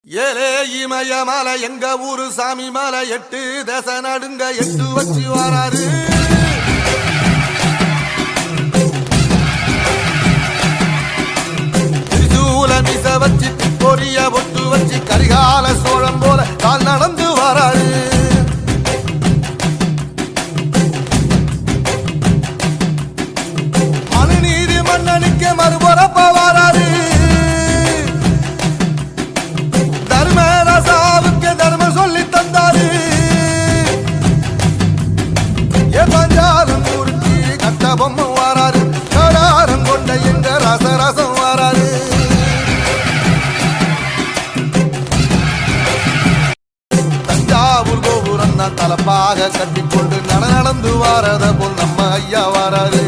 ஏலே இமய மலை எங்க ஊரு சாமி மலை 8 தேச நடுங்க 8 வச்சு வராரு. திரிசூல மிச வச்சு பொரிய பொட்டு வச்சு கரிகால சோழம் போல கால் நடந்து வராரு. மனுநீதி மன்னனுக்கு மறுபுறப்ப வராரு. தர்மம் சொல்லி தந்தாரு. பஞ்சாலம் குறிச்சி கட்ட பொம்மை வாராரு. கடாரம் கொண்ட எங்க ரசரசம் வாராரு. தஞ்சாவூர் கோபுரம் தான் தலப்பாக கட்டிக்கொண்டு நடந்து வாரத போல் நம்ம ஐயா வாராரு.